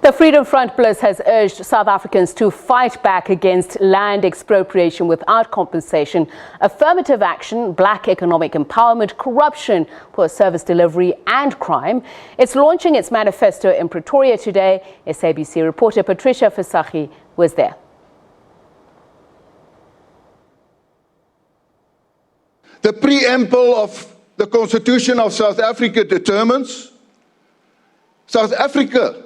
The Freedom Front Plus has urged South Africans to fight back against land expropriation without compensation, affirmative action, black economic empowerment, corruption, poor service delivery and crime. It's launching its manifesto in Pretoria today. SABC reporter Patricia Visagie was there. The preamble of the Constitution of South Africa determines South Africa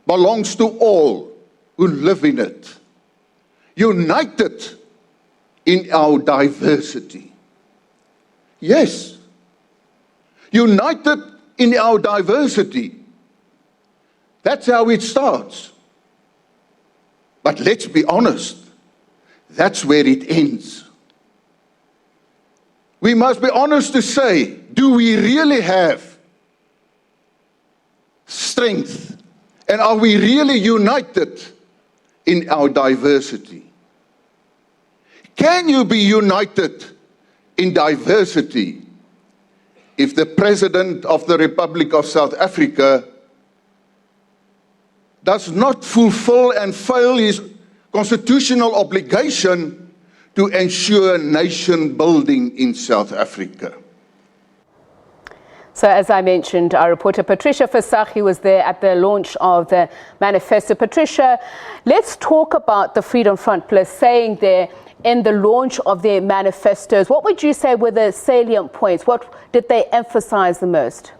belongs to all who live in it, united in our diversity. Yes, united in our diversity. That's how it starts. But let's be honest, that's where it ends. We must be honest to say, do we really have strength? And are we really united in our diversity? Can you be united in diversity if the President of the Republic of South Africa does not fulfill and fail his constitutional obligation to ensure nation building in South Africa? So as I mentioned, our reporter Patricia Visagie was there at the launch of the manifesto. Patricia, let's talk about the Freedom Front Plus saying there in the launch of their manifestos. What would you say were the salient points? What did they emphasize the most?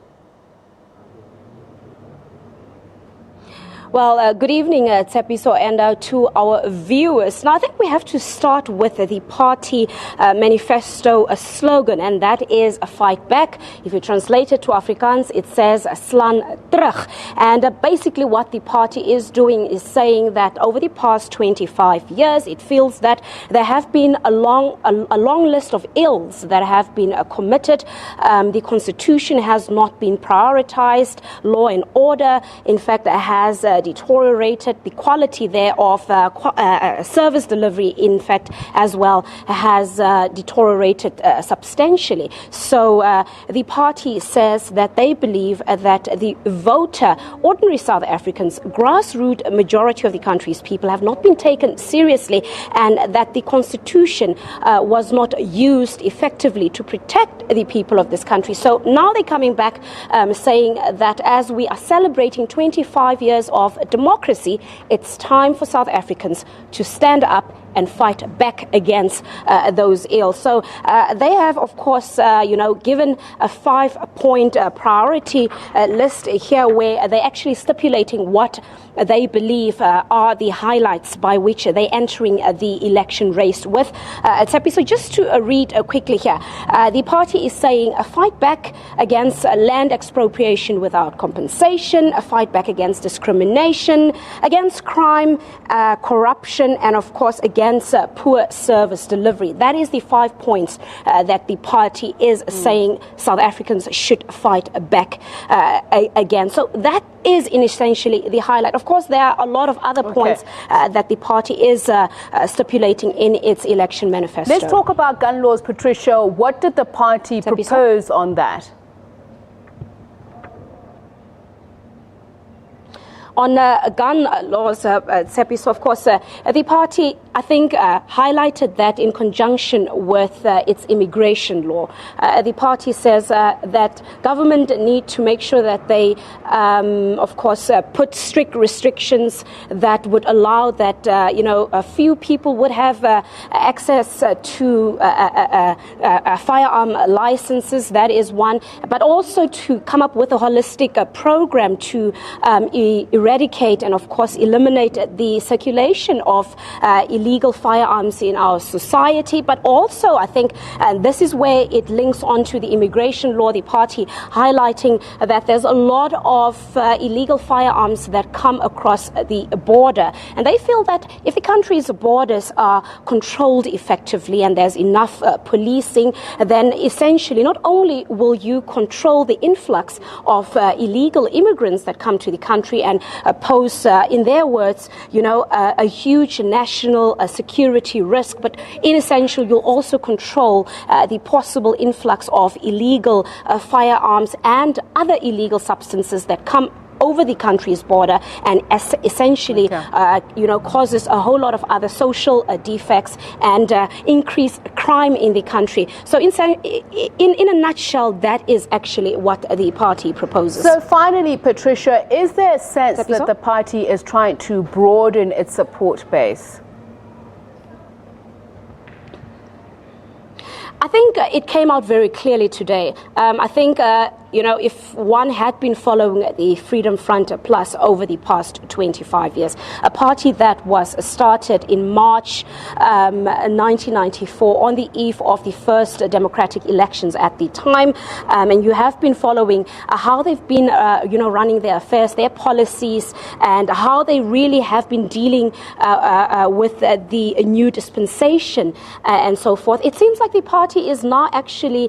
Well, good evening, Tsepiso, and to our viewers. Now, I think we have to start with the party manifesto slogan, and that is a fight back. If you translate it to Afrikaans, it says slaan terug. And basically what the party is doing is saying that over the past 25 years, it feels that there have been a long list of ills that have been committed. The constitution has not been prioritized. Law and order, in fact, has deteriorated. The quality there of service delivery, in fact, as well, has deteriorated substantially. So the party says that they believe that the voter, ordinary South Africans, grassroots majority of the country's people have not been taken seriously, and that the constitution was not used effectively to protect the people of this country. So now they're coming back saying that as we are celebrating 25 years of democracy, it's time for South Africans to stand up and fight back against those ills. So they have, of course, given a 5-point priority list here where they're actually stipulating what they believe are the highlights by which they're entering the election race with. So just to read quickly here, the party is saying a fight back against land expropriation without compensation, a fight back against discrimination, against crime, corruption, and of course against poor service delivery. That is the 5 points that the party is saying South Africans should fight back again. So that is essentially the highlight. Of course, there are a lot of other points that the party is stipulating in its election manifesto. Let's talk about gun laws, Patricia. What did the party propose on that? On gun laws, Tsepiso, of course, the party, I think, highlighted that in conjunction with its immigration law. The party says that government need to make sure that they, of course, put strict restrictions that would allow that, a few people would have access to firearm licenses. That is one. But also to come up with a holistic program to eradicate and, of course, eliminate the circulation of illegal firearms in our society. But also, I think, and this is where it links on to the immigration law, the party highlighting that there's a lot of illegal firearms that come across the border. And they feel that if the country's borders are controlled effectively and there's enough policing, then essentially not only will you control the influx of illegal immigrants that come to the country and pose, in their words, a huge national security risk, but in essential, you'll also control the possible influx of illegal firearms and other illegal substances that come over the country's border and essentially, causes a whole lot of other social defects and increased crime in the country. So in a nutshell, that is actually what the party proposes. So finally, Patricia, is there a sense that the party is trying to broaden its support base? I think it came out very clearly today. I think, if one had been following the Freedom Front Plus over the past 25 years, a party that was started in March 1994 on the eve of the first democratic elections at the time, and you have been following how they've been, running their affairs, their policies, and how they really have been dealing with the new dispensation and so forth. It seems like the party is now actually,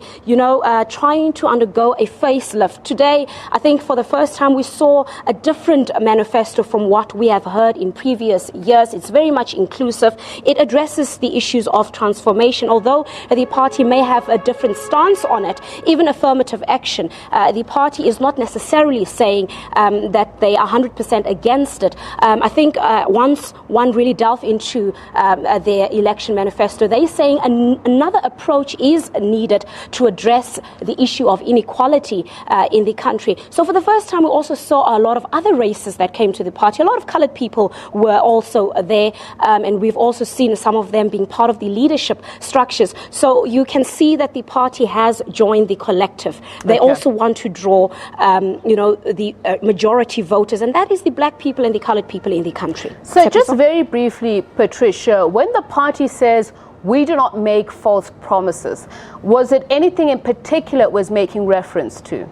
trying to undergo a facelift. Today, I think for the first time we saw a different manifesto from what we have heard in previous years. It's very much inclusive. It addresses the issues of transformation. Although the party may have a different stance on it, even affirmative action, the party is not necessarily saying that they are 100% against it. I think once one really delve into their election manifesto, they're saying another approach is needed to address the issue of inequality in the country. So for the first time, we also saw a lot of other races that came to the party. A lot of colored people were also there, and we've also seen some of them being part of the leadership structures. So you can see that the party has joined the collective. They also want to draw, the majority voters, and that is the black people and the colored people in the country. So just very briefly, Patricia, when the party says we do not make false promises, was it anything in particular it was making reference to?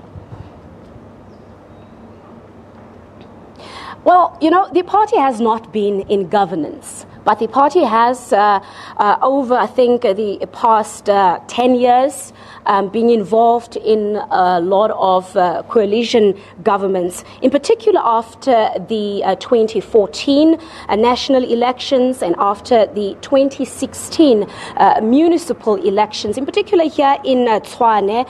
Well, the party has not been in governance, but the party has, over, I think, the past 10 years, being involved in a lot of coalition governments, in particular after the 2014 national elections and after the 2016 municipal elections, in particular here in Tshwane,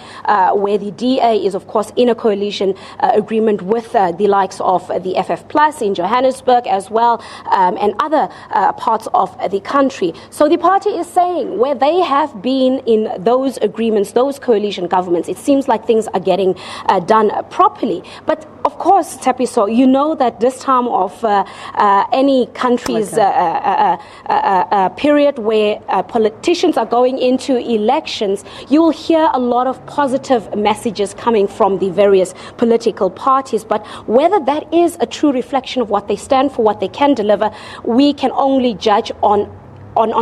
where the DA is, of course, in a coalition agreement with the likes of the FF Plus in Johannesburg as well, and other parts of the country. So the party is saying where they have been in those agreements, those coalition governments, it seems like things are getting done properly. But of course, Tsepiso, you know that this time of any country's period where politicians are going into elections, you will hear a lot of positive messages coming from the various political parties. But whether that is a true reflection of what they stand for, what they can deliver, we can only judge on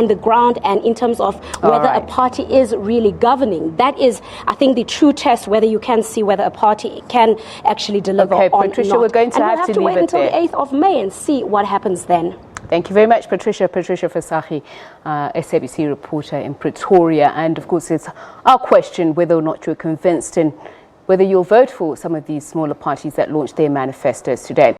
the ground and in terms of whether a party is really governing. That is, I think, the true test, whether you can see whether a party can actually deliver or Patricia, not. We're going to have to wait leave until it there. the 8th of May and see what happens then. Thank you very much, Patricia. Patricia Visagie, SABC reporter in Pretoria. And of course, it's our question whether or not you're convinced and whether you'll vote for some of these smaller parties that launched their manifestos today.